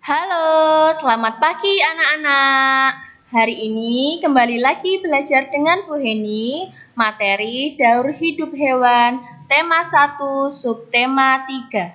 Halo, selamat pagi anak-anak. Hari ini kembali lagi belajar dengan Bu Heni, materi Daur Hidup Hewan, tema 1, subtema 3.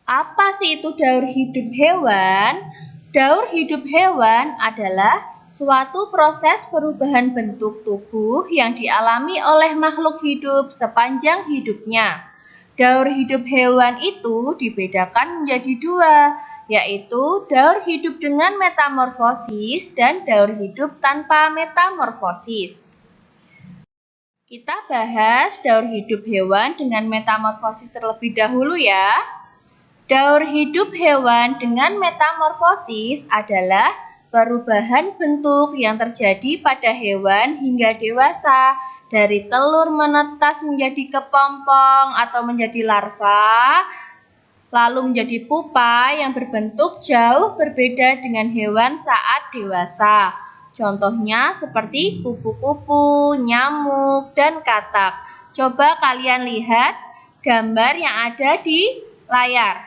Apa sih itu daur hidup hewan? Daur hidup hewan adalah suatu proses perubahan bentuk tubuh yang dialami oleh makhluk hidup sepanjang hidupnya. Daur hidup hewan itu dibedakan menjadi dua, yaitu daur hidup dengan metamorfosis dan daur hidup tanpa metamorfosis. Kita bahas daur hidup hewan dengan metamorfosis terlebih dahulu ya. Daur hidup hewan dengan metamorfosis adalah perubahan bentuk yang terjadi pada hewan hingga dewasa, dari telur menetas menjadi kepompong atau menjadi larva, lalu menjadi pupa yang berbentuk jauh berbeda dengan hewan saat dewasa. Contohnya seperti kupu-kupu, nyamuk, dan katak. Coba kalian lihat gambar yang ada di layar.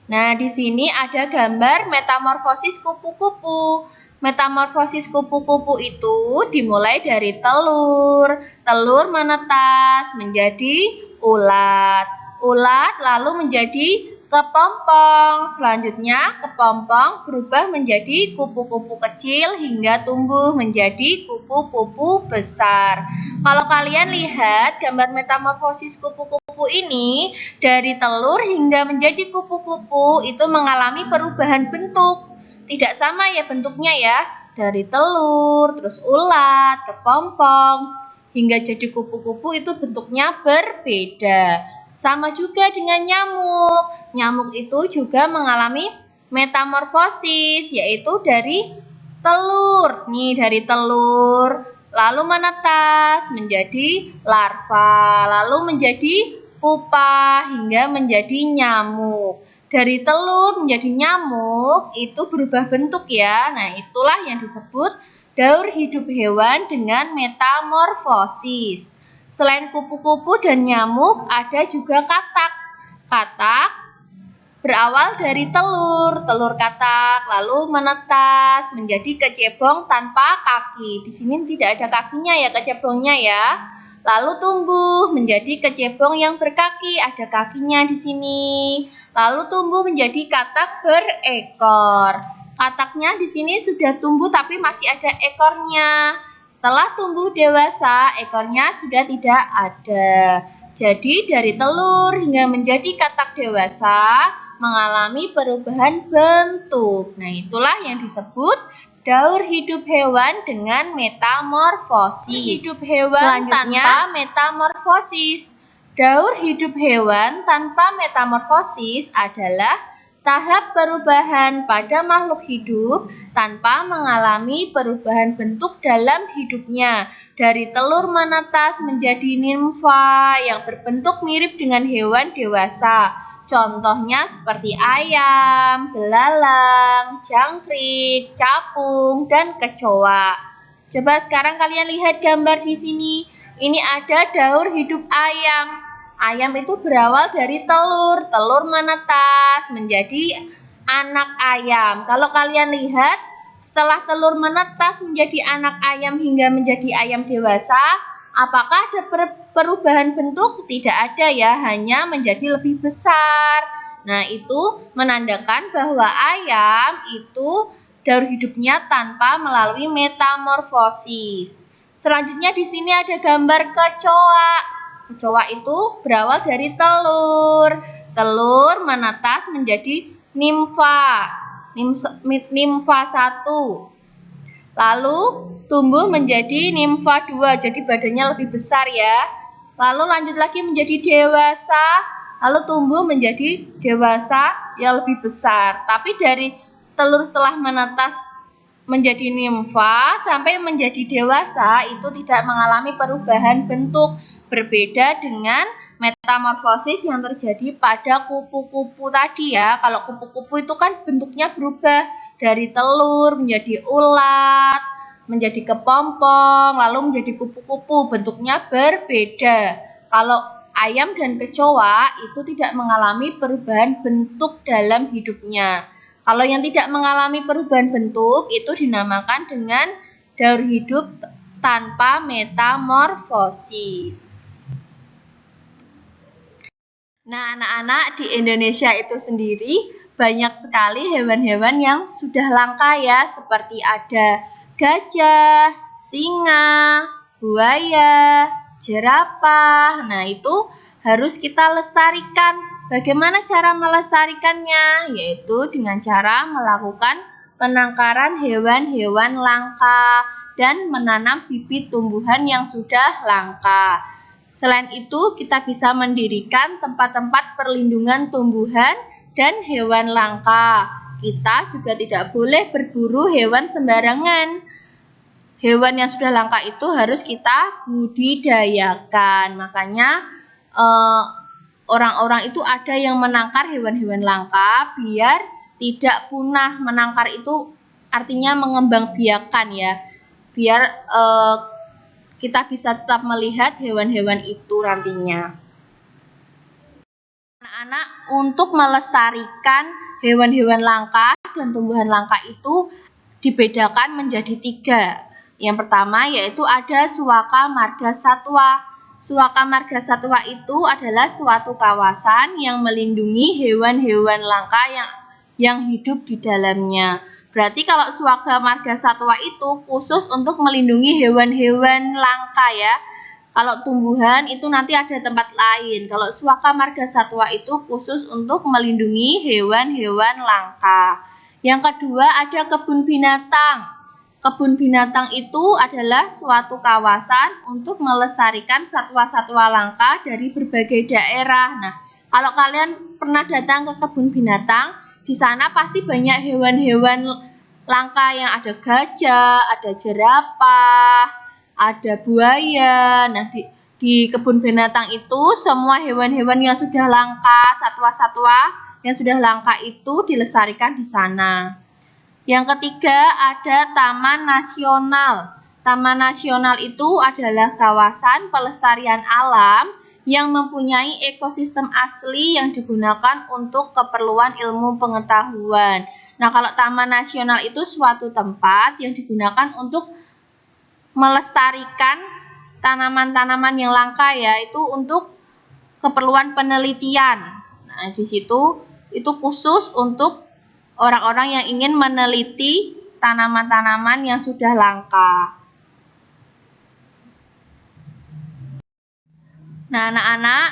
Nah, di sini ada gambar metamorfosis kupu-kupu. Metamorfosis kupu-kupu itu dimulai dari telur. Telur menetas menjadi ulat. Ulat lalu menjadi kepompong. Selanjutnya, kepompong berubah menjadi kupu-kupu kecil hingga tumbuh menjadi kupu-kupu besar. Kalau kalian lihat gambar metamorfosis kupu-kupu ini, dari telur hingga menjadi kupu-kupu itu mengalami perubahan bentuk. Tidak sama ya bentuknya ya. Dari telur, terus ulat, kepompong, hingga jadi kupu-kupu itu bentuknya berbeda. Sama juga dengan nyamuk. Nyamuk itu juga mengalami metamorfosis, yaitu dari telur. Nih, dari telur, lalu menetas menjadi larva, lalu menjadi pupa hingga menjadi nyamuk. Dari telur menjadi nyamuk itu berubah bentuk ya. Nah, itulah yang disebut daur hidup hewan dengan metamorfosis. Selain kupu-kupu dan nyamuk, ada juga katak. Katak berawal dari telur katak, lalu menetas menjadi kecebong tanpa kaki. Di sini tidak ada kakinya ya, kecebongnya ya. Lalu tumbuh menjadi kecebong yang berkaki, ada kakinya di sini. Lalu tumbuh menjadi katak berekor. Kataknya di sini sudah tumbuh tapi masih ada ekornya. Setelah tumbuh dewasa, ekornya sudah tidak ada. Jadi dari telur hingga menjadi katak dewasa mengalami perubahan bentuk. Nah, itulah yang disebut daur hidup hewan dengan metamorfosis. Hidup hewan tanpa metamorfosis. Daur hidup hewan tanpa metamorfosis adalah tahap perubahan pada makhluk hidup tanpa mengalami perubahan bentuk dalam hidupnya. Dari telur menetas menjadi nimfa yang berbentuk mirip dengan hewan dewasa. Contohnya seperti ayam, belalang, jangkrik, capung, dan kecoa. Coba sekarang kalian lihat gambar di sini. Ini ada daur hidup ayam. Ayam itu berawal dari telur. Telur menetas menjadi anak ayam. Kalau kalian lihat, setelah telur menetas menjadi anak ayam hingga menjadi ayam dewasa, apakah ada perubahan bentuk? Tidak ada ya, hanya menjadi lebih besar. Nah, itu menandakan bahwa ayam itu daur hidupnya tanpa melalui metamorfosis. Selanjutnya di sini ada gambar kecoa. Kecoa itu berawal dari telur. Telur menetas menjadi nimfa. Nimfa 1. Lalu tumbuh menjadi nimfa 2, jadi badannya lebih besar ya. Lalu lanjut lagi menjadi dewasa, lalu tumbuh menjadi dewasa yang lebih besar. Tapi dari telur setelah menetas menjadi nimfa sampai menjadi dewasa itu tidak mengalami perubahan bentuk, berbeda dengan metamorfosis yang terjadi pada kupu-kupu tadi ya. Kalau kupu-kupu itu kan bentuknya berubah dari telur menjadi ulat, menjadi kepompong, lalu menjadi kupu-kupu, bentuknya berbeda. Kalau ayam dan kecoa itu tidak mengalami perubahan bentuk dalam hidupnya. Kalau yang tidak mengalami perubahan bentuk itu dinamakan dengan daur hidup tanpa metamorfosis. Nah, anak-anak, di Indonesia itu sendiri banyak sekali hewan-hewan yang sudah langka ya, seperti ada gajah, singa, buaya, jerapah. Nah, itu harus kita lestarikan. Bagaimana cara melestarikannya? Yaitu dengan cara melakukan penangkaran hewan-hewan langka dan menanam bibit tumbuhan yang sudah langka. Selain itu, kita bisa mendirikan tempat-tempat perlindungan tumbuhan dan hewan langka. Kita juga tidak boleh berburu hewan sembarangan. Hewan yang sudah langka itu harus kita budidayakan. Makanya orang-orang itu ada yang menangkar hewan-hewan langka biar tidak punah. Menangkar itu artinya mengembangbiakan ya. Biar kita bisa tetap melihat hewan-hewan itu nantinya. Anak-anak, untuk melestarikan hewan-hewan langka dan tumbuhan langka itu dibedakan menjadi 3. Yang pertama yaitu ada Suaka Marga Satwa. Suaka Marga Satwa itu adalah suatu kawasan yang melindungi hewan-hewan langka yang hidup di dalamnya. Berarti kalau Suaka Marga Satwa itu khusus untuk melindungi hewan-hewan langka ya. Kalau tumbuhan itu nanti ada tempat lain. Kalau Suaka Marga Satwa itu khusus untuk melindungi hewan-hewan langka. Yang kedua ada kebun binatang. Kebun binatang itu adalah suatu kawasan untuk melestarikan satwa-satwa langka dari berbagai daerah. Nah, kalau kalian pernah datang ke kebun binatang, di sana pasti banyak hewan-hewan langka yang ada gajah, ada jerapah, ada buaya. Nah, di kebun binatang itu semua hewan-hewan yang sudah langka, satwa-satwa yang sudah langka itu dilestarikan di sana. Yang ketiga ada Taman Nasional. Taman Nasional itu adalah kawasan pelestarian alam yang mempunyai ekosistem asli yang digunakan untuk keperluan ilmu pengetahuan. Nah, kalau Taman Nasional itu suatu tempat yang digunakan untuk melestarikan tanaman-tanaman yang langka ya, itu untuk keperluan penelitian. Nah, di situ itu khusus untuk orang-orang yang ingin meneliti tanaman-tanaman yang sudah langka. Nah, anak-anak,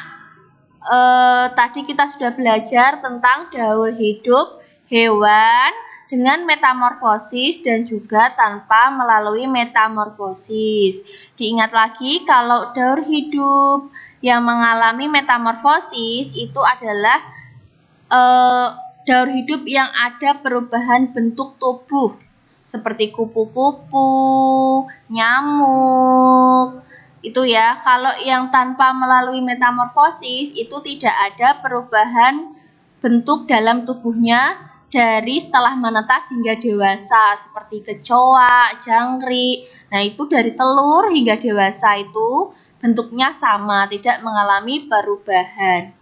tadi kita sudah belajar tentang daur hidup hewan dengan metamorfosis dan juga tanpa melalui metamorfosis. Diingat lagi kalau daur hidup yang mengalami metamorfosis itu adalah daur hidup yang ada perubahan bentuk tubuh seperti kupu-kupu, nyamuk, itu ya. Kalau yang tanpa melalui metamorfosis itu tidak ada perubahan bentuk dalam tubuhnya dari setelah menetas hingga dewasa seperti kecoa, jangkrik. Nah, itu dari telur hingga dewasa itu bentuknya sama, tidak mengalami perubahan.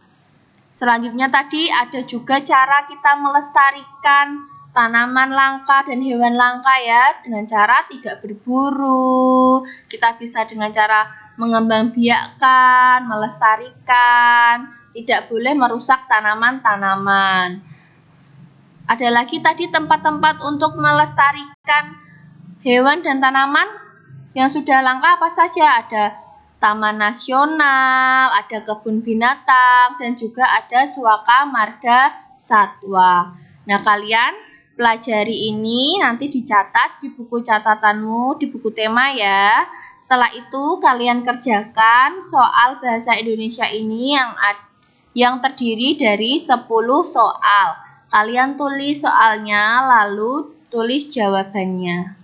Selanjutnya tadi ada juga cara kita melestarikan tanaman langka dan hewan langka ya, dengan cara tidak berburu. Kita bisa dengan cara mengembangbiakkan, melestarikan, tidak boleh merusak tanaman-tanaman. Ada lagi tadi tempat-tempat untuk melestarikan hewan dan tanaman yang sudah langka apa saja? Ada Taman Nasional, ada kebun binatang, dan juga ada Suaka Marga Satwa. Nah, kalian pelajari ini nanti dicatat di buku catatanmu, di buku tema ya. Setelah itu kalian kerjakan soal bahasa Indonesia ini yang terdiri dari 10 soal. Kalian tulis soalnya, lalu tulis jawabannya.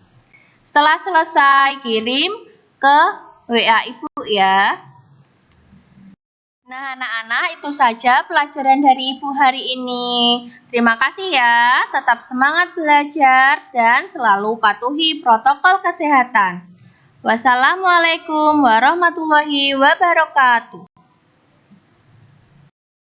Setelah selesai, kirim ke WA Ibu ya. Nah, anak-anak, itu saja pelajaran dari Ibu hari ini. Terima kasih ya. Tetap semangat belajar dan selalu patuhi protokol kesehatan. Wassalamualaikum warahmatullahi wabarakatuh.